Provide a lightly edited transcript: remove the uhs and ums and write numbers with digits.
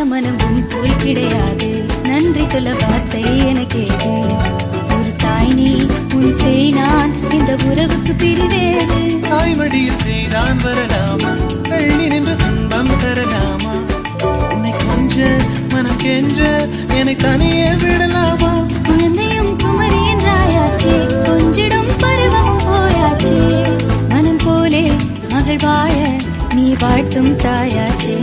மனம் உன் போல் கிடையாது. நன்றி சொல்ல வார்த்தை எனக்கேது. ஒரு தாய் நீ, உன் செய் நான், இந்த உறவுக்கு பிரிவேது. தாய்மடியில் செய்தான் வரலாமா, கள்ளி நின்று துன்பம் தரலாமா? உன்னை கொஞ்ச மனம் கென்ற என்னை தனியே விடலாமா? குழந்தையும் குமரி என்றாயாச்சே, கொஞ்சிடும் பருவமும் போயாச்சே. மனம் போலே மகள் வாழ நீ வாழ்த்தும் தாயாச்சே.